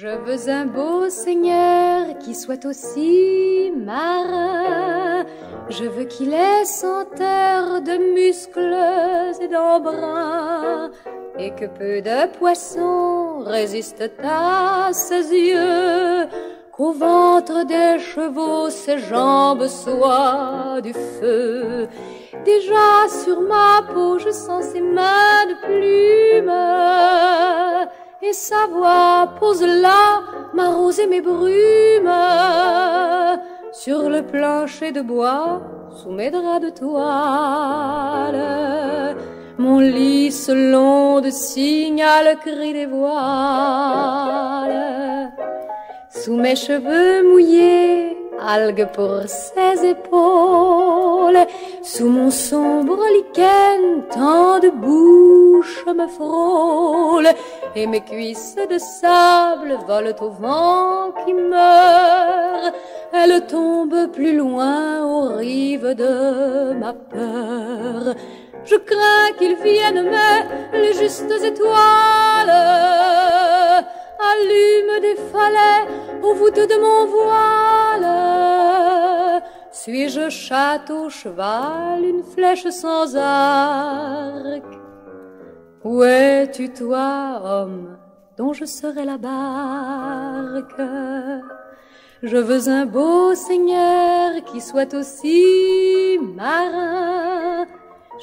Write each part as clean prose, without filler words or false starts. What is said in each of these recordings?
Je veux un beau seigneur qui soit aussi marin. Je veux qu'il ait 100 heures de muscles et d'embrun, et que peu de poissons résistent à ses yeux, qu'au ventre des chevaux ses jambes soient du feu. Déjà sur ma peau je sens ses mains de plume, et sa voix pose là ma rose et mes brumes. Sur le plancher de bois, sous mes draps de toile, mon lys long de cygne le cri des voiles. Sous mes cheveux mouillés, algues pour ses épaules, sous mon sombre lichen, tant de bouches me frôlent, et mes cuisses de sable volent au vent qui meurt. Elles tombent plus loin aux rives de ma peur. Je crains qu'ils viennent, mais les justes étoiles allument des falais aux voûtes de mon voile. Suis-je chatte au cheval, une flèche sans arc? Où es-tu, toi, homme, dont je serai la barque? Je veux un beau seigneur qui soit aussi marin.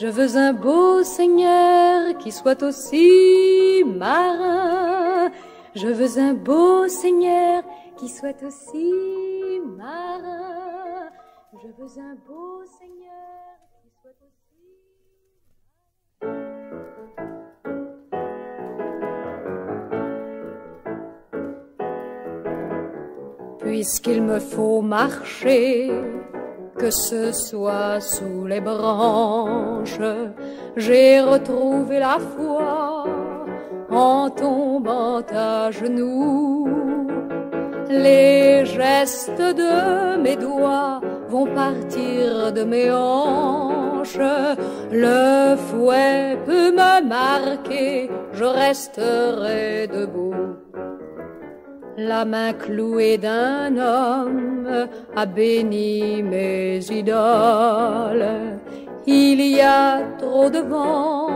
Je veux un beau seigneur qui soit aussi marin. Je veux un beau seigneur qui soit aussi marin. Je veux un beau seigneur qui soit aussi marin. Puisqu'il me faut marcher, que ce soit sous les branches, j'ai retrouvé la foi en tombant à genoux. Les gestes de mes doigts vont partir de mes hanches. Le fouet peut me marquer, je resterai debout. La main clouée d'un homme a béni mes idoles. Il y a trop de vent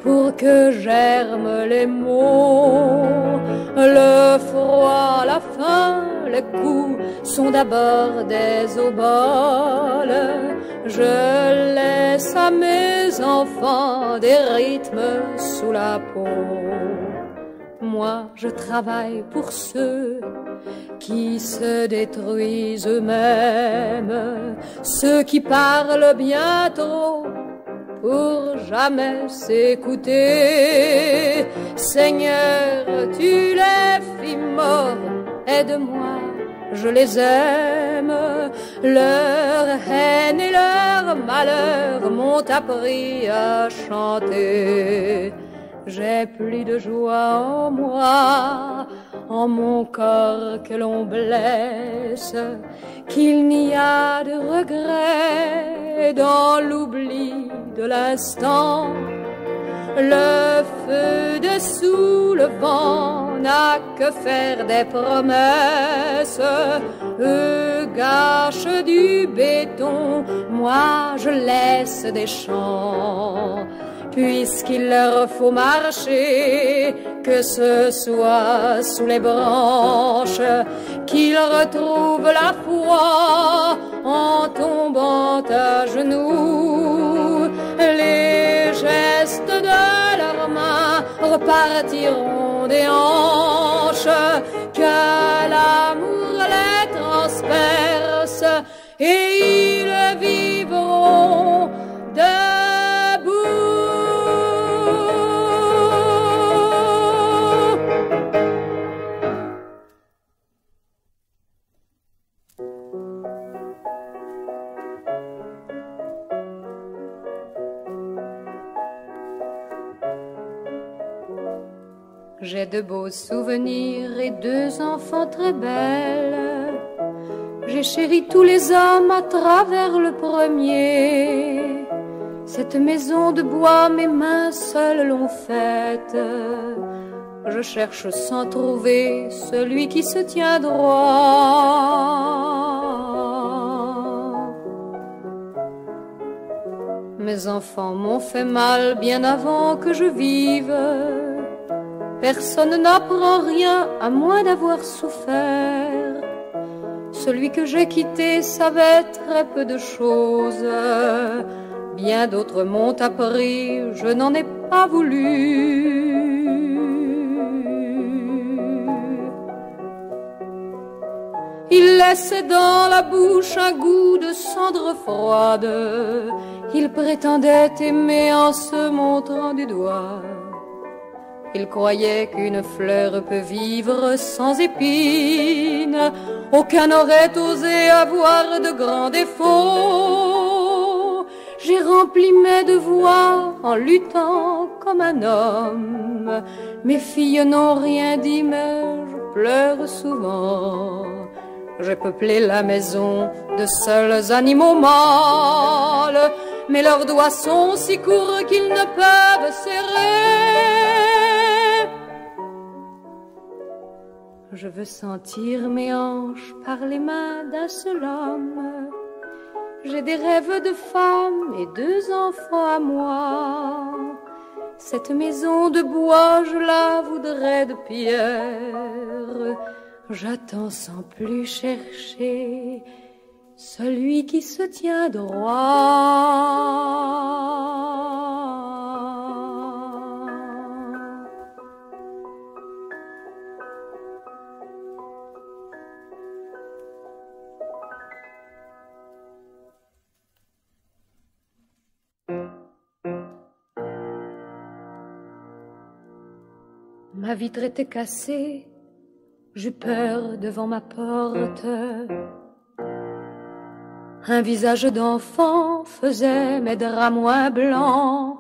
pour que germent les mots. Le froid, la faim, les coups sont d'abord des oboles. Je laisse à mes enfants des rythmes sous la peau. Moi, je travaille pour ceux qui se détruisent eux-mêmes, ceux qui parlent bien trop pour jamais s'écouter. Seigneur, tu les fis morts, aide-moi, je les aime. Leur haine et leur malheur m'ont appris à chanter. J'ai plus de joie en moi, en mon corps que l'on blesse, qu'il n'y a de regret dans l'oubli de l'instant. Le feu dessous le vent n'a que faire des promesses. Eux gâchent du béton, moi je laisse des champs. Puisqu'il leur faut marcher, que ce soit sous les branches, qu'ils retrouvent la foi en tombant à genoux. Les gestes de leurs mains repartiront des hanches, que l'amour les transperce et ils vivront debout. J'ai de beaux souvenirs et 2 enfants très belles. J'ai chéri tous les hommes à travers le premier. Cette maison de bois, mes mains seules l'ont faite. je cherche sans trouver celui qui se tient droit. Mes enfants m'ont fait mal bien avant que je vive. Personne n'apprend rien à moins d'avoir souffert. Celui que j'ai quitté savait très peu de choses. Bien d'autres m'ont appris, je n'en ai pas voulu. Il laissait dans la bouche un goût de cendre froide. Il prétendait aimer en se montrant du doigt. Il croyait qu'une fleur peut vivre sans épines. Aucun n'aurait osé avoir de grands défauts. J'ai rempli mes devoirs en luttant comme un homme. Mes filles n'ont rien dit, mais je pleure souvent. J'ai peuplé la maison de seuls animaux mâles, mais leurs doigts sont si courts qu'ils ne peuvent serrer. Je veux sentir mes hanches par les mains d'un seul homme. J'ai des rêves de femme et 2 enfants à moi. Cette maison de bois, je la voudrais de pierre. J'attends sans plus chercher celui qui se tient droit. Ma vitre était cassée. J'eus peur devant ma porte. Un visage d'enfant faisait mes draps moins blancs.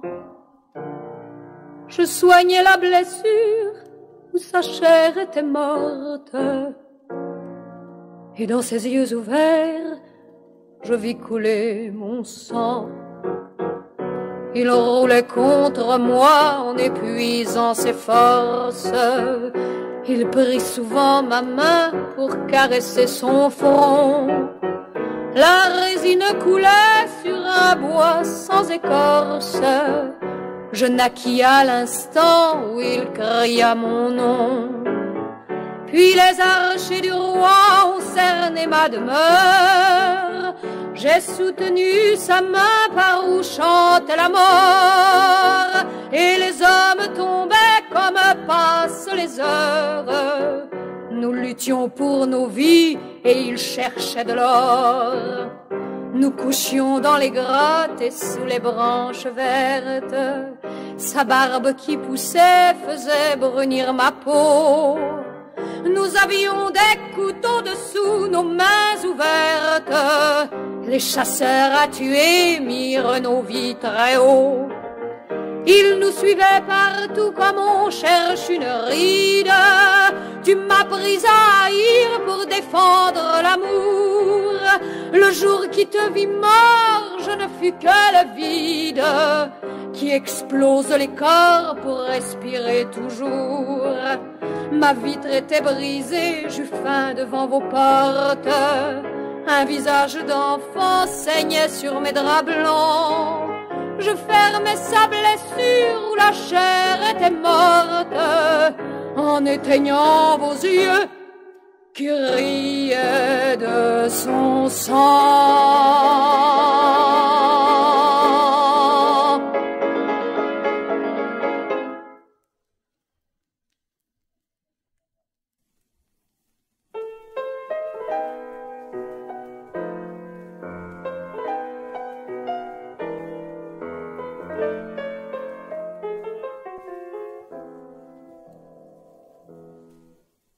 Je soignais la blessure où sa chair était morte. Et dans ses yeux ouverts, je vis couler mon sang. Il roulait contre moi en épuisant ses forces. Il prit souvent ma main pour caresser son front. La résine coulait sur un bois sans écorce. Je naquis à l'instant où il cria mon nom. Puis les archers du roi ont cerné ma demeure. J'ai soutenu sa main par où chantait la mort. Et les hommes tombaient comme passent les heures. Nous luttions pour nos vies et ils cherchaient de l'or. Nous couchions dans les grottes et sous les branches vertes. Sa barbe qui poussait faisait brunir ma peau. Nous avions des couteaux dessous nos mains ouvertes. Les chasseurs à tuer mirent nos vies très haut. Ils nous suivaient partout comme on cherche une ride. Tu m'as pris à haïr pour défendre l'amour. Le jour qui te vit mort, je ne fus que le vide qui explose les corps pour respirer toujours. Ma vitre était brisée, j'eus faim devant vos portes. Un visage d'enfant saignait sur mes draps blancs. Je fermais sa blessure où la chair était morte, en éteignant vos yeux qui riaient de son sang.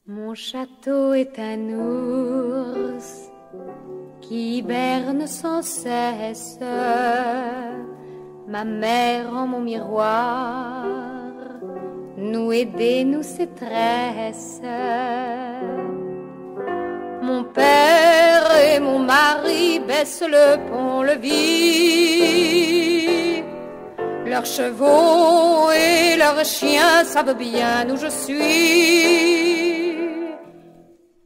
Mon château est un ours qui berne sans cesse. Ma mère en mon miroir nous aider nous ses tresses. Mon père et mon mari baissent le pont-levis. Leurs chevaux et leurs chiens savent bien où je suis.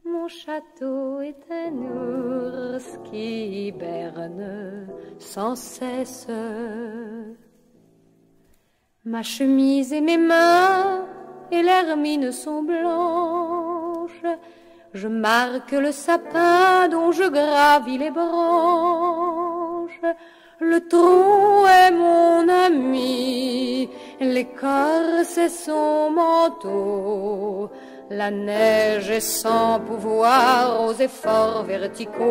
Mon château est un ours qui hiberne sans cesse. Ma chemise et mes mains et l'hermine sont blanches. Je marque le sapin dont je gravis les branches. Le tronc est mon ami, l'écorce est son manteau. La neige est sans pouvoir aux efforts verticaux.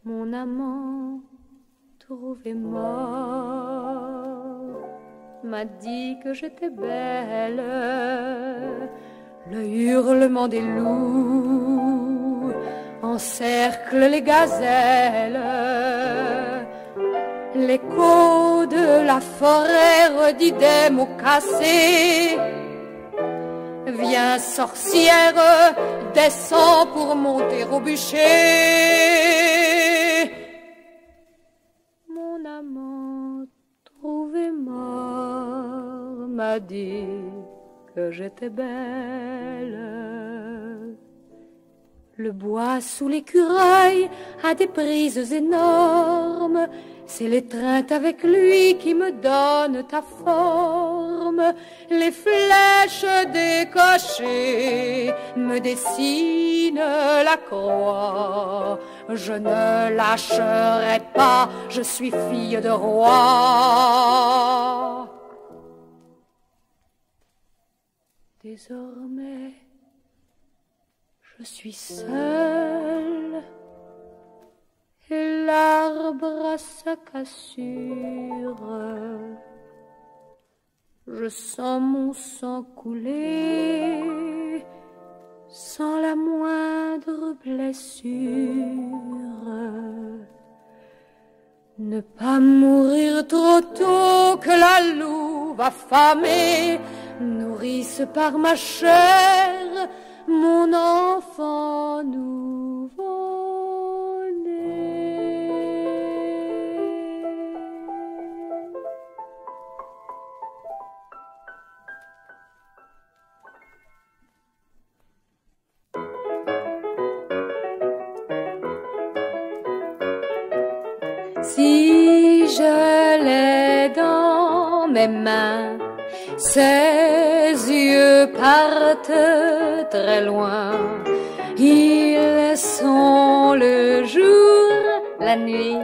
Mon amant trouvé mort m'a dit que j'étais belle. Le hurlement des loups encercle les gazelles. L'écho de la forêt redit des mots cassés. Viens sorcière, descends pour monter au bûcher. Mon amant trouvé mort m'a dit que j'étais belle. Le bois sous l'écureuil a des brises énormes. C'est l'étreinte avec lui qui me donne ta forme. Les flèches décochées me dessinent la croix. Je ne lâcherai pas, je suis fille de roi. Désormais, je suis seule et l'arbre à sa cassure. Je sens mon sang couler sans la moindre blessure. Ne pas mourir trop tôt que la louve affamée nourrisse par ma chair mon enfant nouveau-né. Si je l'ai dans mes mains, ses yeux partent très loin. Ils sont le jour, la nuit,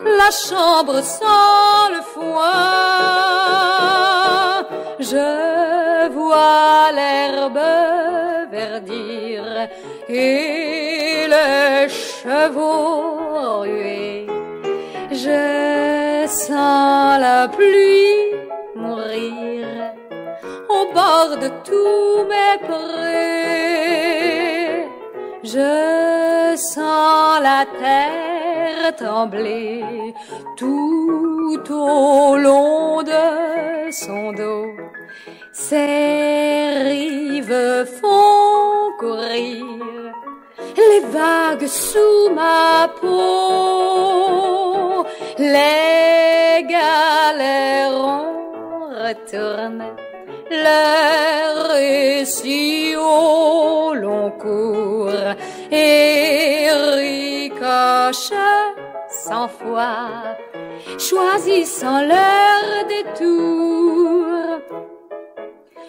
la chambre sans le foin. Je vois l'herbe verdir et les chevaux ruer. Je sens la pluie mourir au bord de tous mes prés. Je sens la terre trembler tout au long de son dos. Ses rives font courir les vagues sous ma peau. Les galérons retournent leur récit au long cours et ricochent sans foi, choisissant leur détour.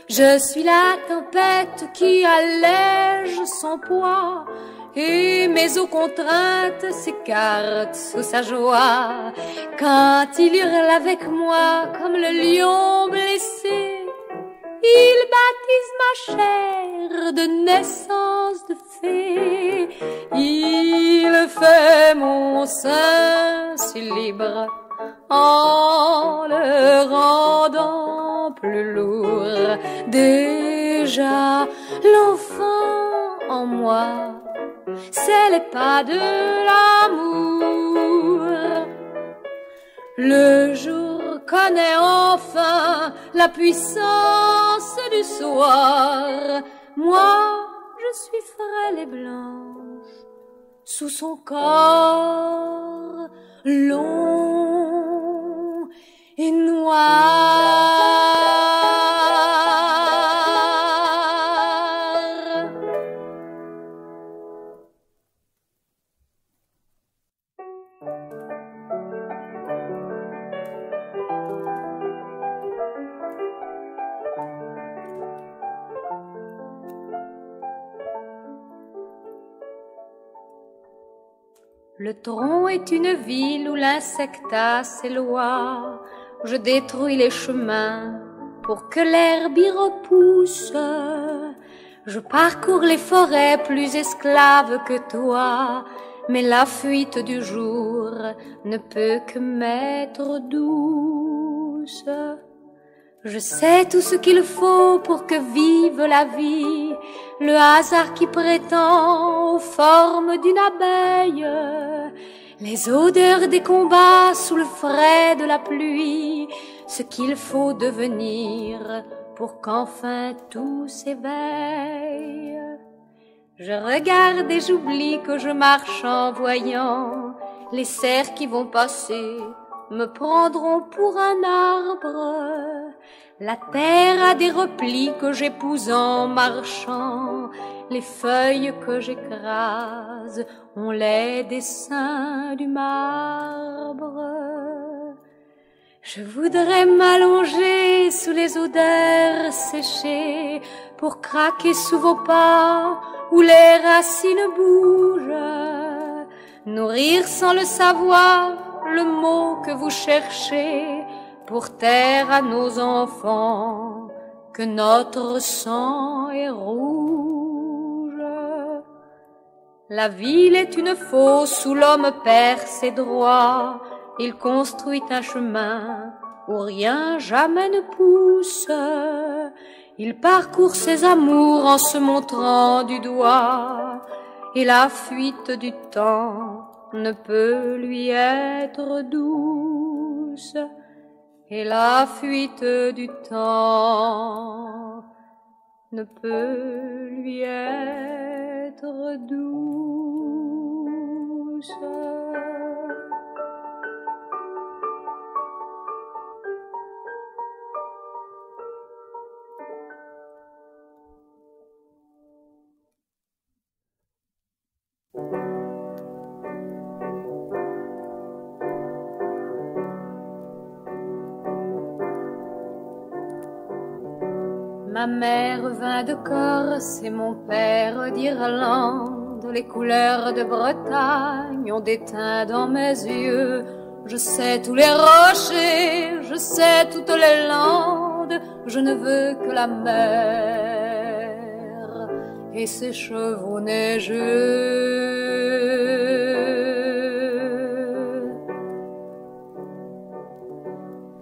Je suis la tempête qui allège son poids et mes eaux contraintes s'écartent sous sa joie. Quand il hurle avec moi comme le lion blessé, il baptise ma chair de naissance de fée. Il fait mon sein si libre en le rendant plus lourd. Déjà l'enfant en moi, c'est les pas de l'amour. Le jour connaît enfin la puissance du soir. Moi, je suis frêle et blanche sous son corps long et noir. Le tronc est une ville où l'insecte a ses lois. Je détruis les chemins pour que l'herbe y repousse. Je parcours les forêts plus esclaves que toi, mais la fuite du jour ne peut que m'être douce. Je sais tout ce qu'il faut pour que vive la vie, le hasard qui prétend aux formes d'une abeille, les odeurs des combats sous le frais de la pluie, ce qu'il faut devenir pour qu'enfin tout s'éveille. Je regarde et j'oublie que je marche en voyant les cerfs qui vont passer me prendront pour un arbre. La terre a des replis que j'épouse en marchant. Les feuilles que j'écrase ont les dessins du marbre. Je voudrais m'allonger sous les odeurs séchées pour craquer sous vos pas où les racines bougent. Nourrir sans le savoir le mot que vous cherchez pour taire à nos enfants que notre sang est rouge. La ville est une fosse où l'homme perd ses droits. Il construit un chemin où rien jamais ne pousse. Il parcourt ses amours en se montrant du doigt, et la fuite du temps ne peut lui être douce. Et la fuite du temps ne peut lui être douce. Ma mère vint de Corse et mon père d'Irlande. Les couleurs de Bretagne ont déteint dans mes yeux. Je sais tous les rochers, je sais toutes les landes. Je ne veux que la mer et ses chevaux neigeux.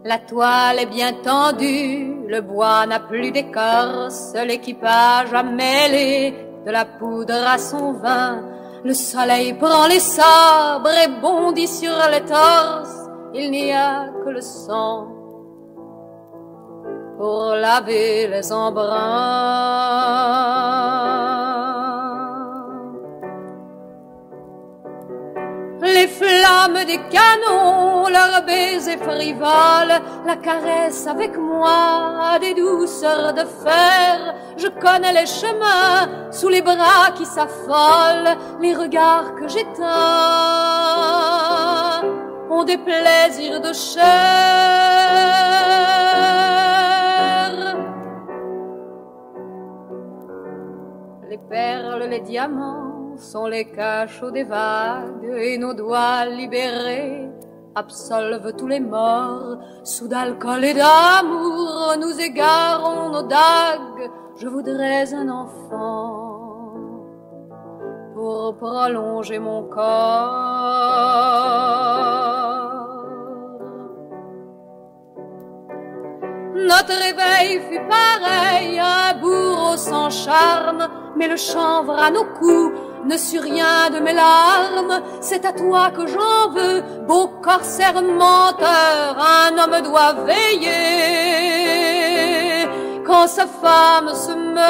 La toile est bien tendue, le bois n'a plus d'écorce, l'équipage a mêlé de la poudre à son vin. Le soleil prend les sabres et bondit sur les torses, il n'y a que le sang pour laver les embruns. Les flammes des canons, leurs baisers frivoles, la caresse avec moi des douceurs de fer. Je connais les chemins sous les bras qui s'affolent, les regards que j'éteins ont des plaisirs de chair. Les perles, les diamants sont les cachots des vagues, et nos doigts libérés absolvent tous les morts. Sous d'alcool et d'amour, nous égarons nos dagues. Je voudrais un enfant pour prolonger mon corps. Notre réveil fut pareil à un bourreau sans charme, mais le chanvre à nos coups ne sut rien de mes larmes. C'est à toi que j'en veux, beau corsaire menteur. Un homme doit veiller quand sa femme se meurt.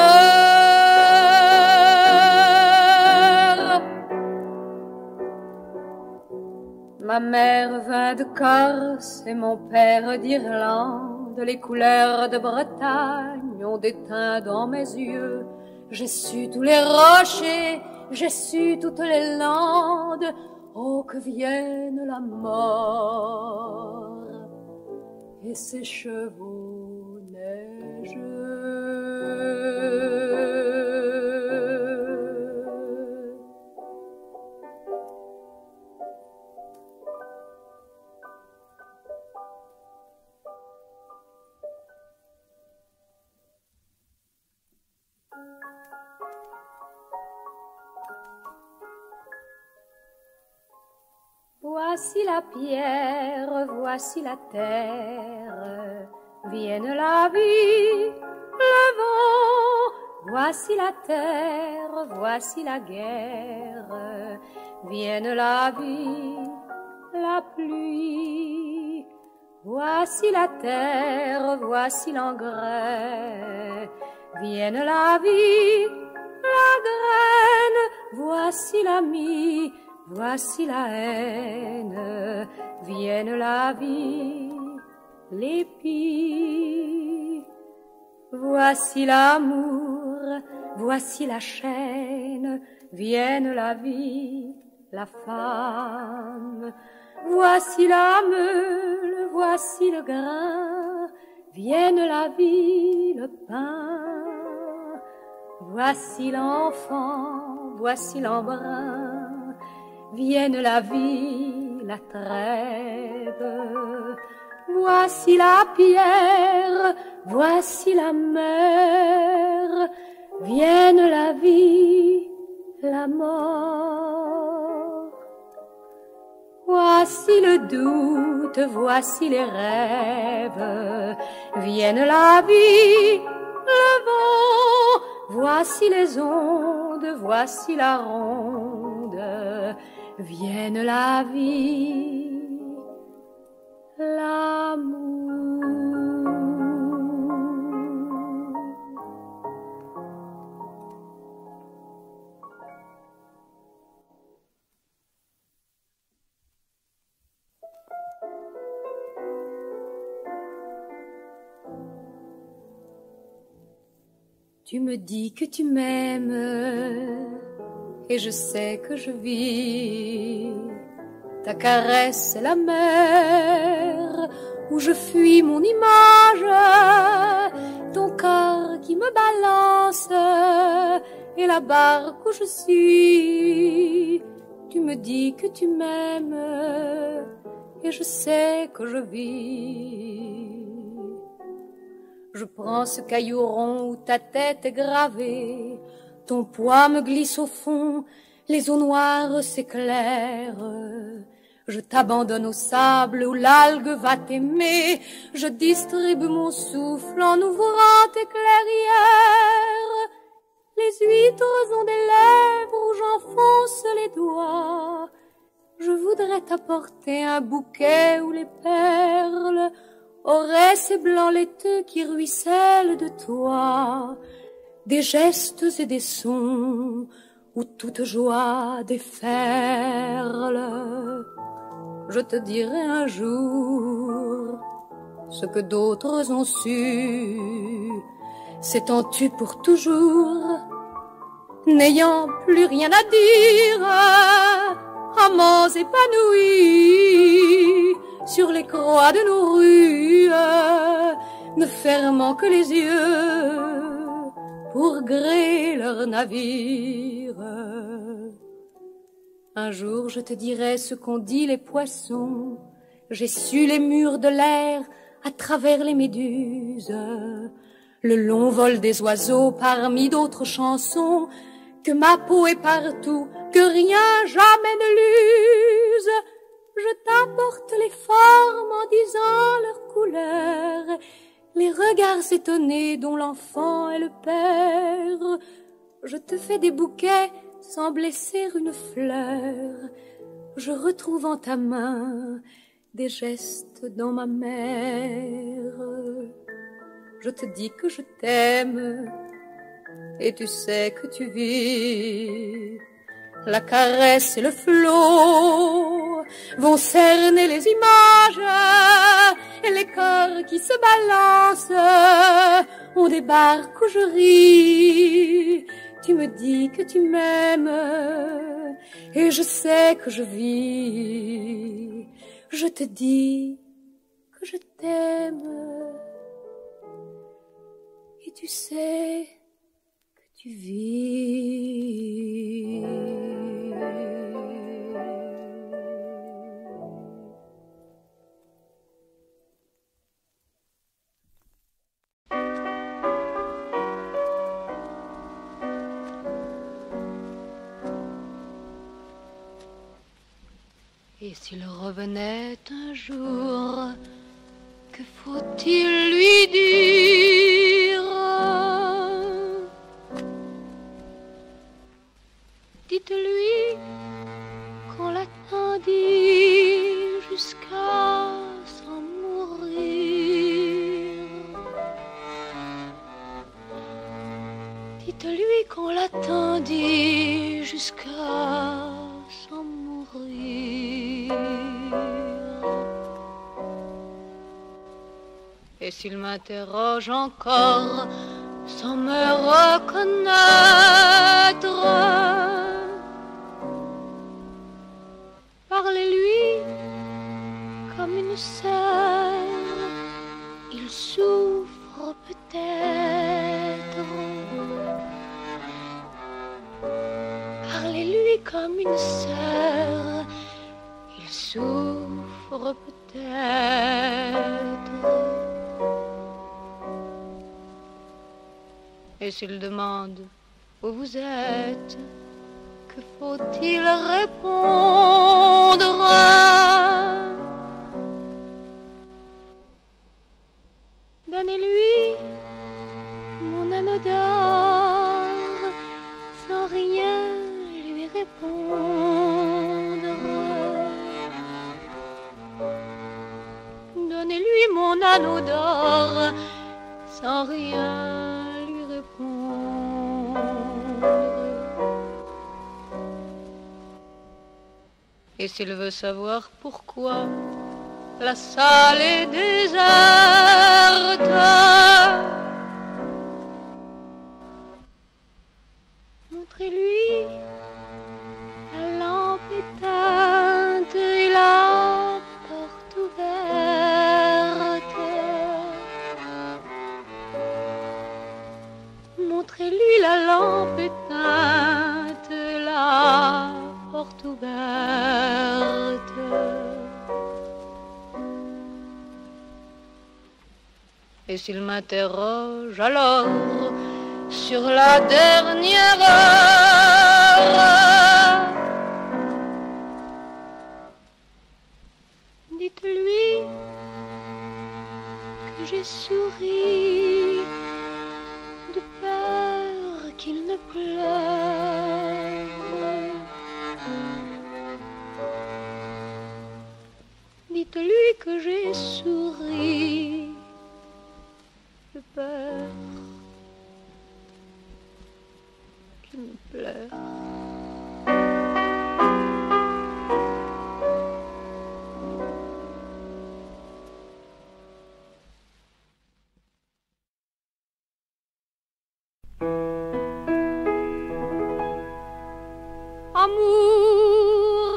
Ma mère vint de Corse et mon père d'Irlande. Les couleurs de Bretagne ont déteint dans mes yeux. J'ai su tous les rochers, j'ai su toutes les landes. Oh, que vienne la mort et ses chevaux neigeux. Voici la pierre, voici la terre, vienne la vie, le vent. Voici la terre, voici la guerre, vienne la vie, la pluie. Voici la terre, voici l'engrais, vienne la vie, la graine. Voici l'ami, voici la haine, vienne la vie, l'épi. Voici l'amour, voici la chaîne, vienne la vie, la femme. Voici la meule, voici le grain, vienne la vie, le pain. Voici l'enfant, voici l'embrun, vienne la vie, la trêve. Voici la pierre, voici la mer, vienne la vie, la mort. Voici le doute, voici les rêves, vienne la vie, le vent. Voici les ondes, voici la ronde, vienne la vie, l'amour. Tu me dis que tu m'aimes et je sais que je vis. Ta caresse est la mer où je fuis mon image. Ton corps qui me balance est la barque où je suis. Tu me dis que tu m'aimes et je sais que je vis. Je prends ce caillou rond où ta tête est gravée. Ton poids me glisse au fond, les eaux noires s'éclairent. Je t'abandonne au sable où l'algue va t'aimer. Je distribue mon souffle en ouvrant tes clairières. Les huîtres ont des lèvres où j'enfonce les doigts. Je voudrais t'apporter un bouquet où les perles auraient ces blancs laiteux qui ruissellent de toi. Des gestes et des sons où toute joie déferle. Je te dirai un jour ce que d'autres ont su, s'étant-tu pour toujours, n'ayant plus rien à dire, amants épanouis sur les croix de nos rues, ne fermant que les yeux pour gréer leur navire. Un jour je te dirai ce qu'ont dit les poissons. J'ai su les murs de l'air à travers les méduses, le long vol des oiseaux parmi d'autres chansons, que ma peau est partout, que rien jamais ne l'use. Je t'apporte les formes en disant leurs couleurs, les regards étonnés dont l'enfant est le père. Je te fais des bouquets sans blesser une fleur. Je retrouve en ta main des gestes dans ma mère. Je te dis que je t'aime et tu sais que tu vis. La caresse et le flot vont cerner les images et les cœurs qui se balancent. On débarque où je ris, tu me dis que tu m'aimes et je sais que je vis. Je te dis que je t'aime et tu sais que tu vis. Et s'il revenait un jour, que faut-il lui dire? Dites-lui qu'on l'attendit jusqu'à s'en mourir. Dites-lui qu'on l'attendit jusqu'à s'en mourir. Et s'il m'interroge encore sans me reconnaître, parlez-lui comme une sœur, il souffre peut-être. Parlez-lui comme une sœur, il souffre peut-être. Et s'il demande où vous êtes, que faut-il répondre? Donnez-lui mon anneau d'or sans rien lui répondre. Donnez-lui mon anneau d'or sans rien lui répondre. Et s'il veut savoir pourquoi la salle est déserte, montrez-lui la lampe éteinte et la porte ouverte. Montrez-lui la lampe éteinte et la porte ouverte. Et s'il m'interroge alors sur la dernière heure, dites-lui que j'ai souri de peur qu'il ne pleure. Dites-lui que j'ai souri de peur qu'il ne pleure. Amour,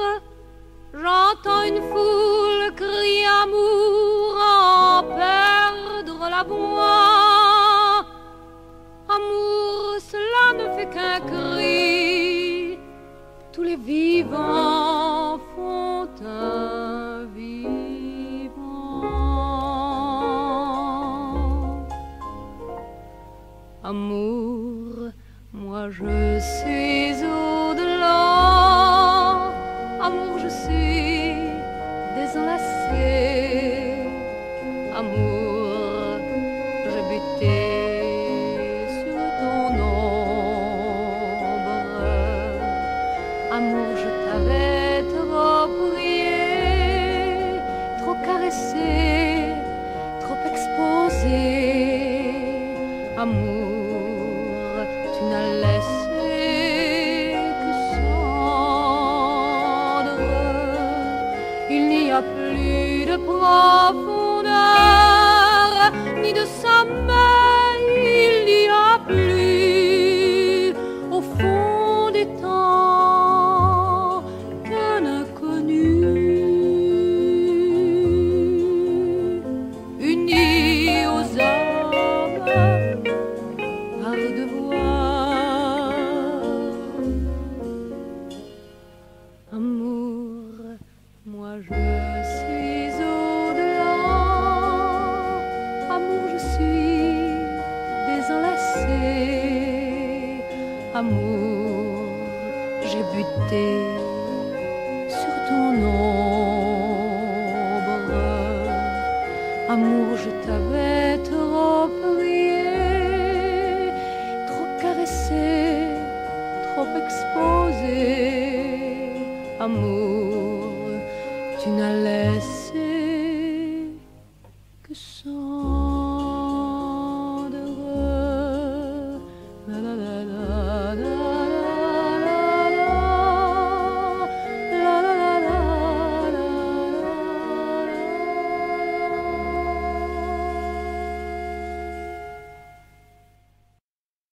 j'entends une foule crier amour, en perdre la voix. Amour, cela ne fait qu'un cri, tous les vivants font un vivant. Amour, moi je suis au-delà. Amour, je suis désenlacée. Amour, j'ai buté sur ton ombre. Amour, je t'avais trop prié, trop caressé, trop exposé. Amour, tu n'as laissé que cendre. profondeur, ni de sa main il n'y a plus au fond des temps qu'un inconnu. Unis aux hommes par devoir, amour, moi je suis au-delà. Amour, je suis désenlacé. Amour, j'ai buté sur ton ombre. Amour, je t'avais trop prié, trop caressé, trop exposé. Amour, tu n'as laissé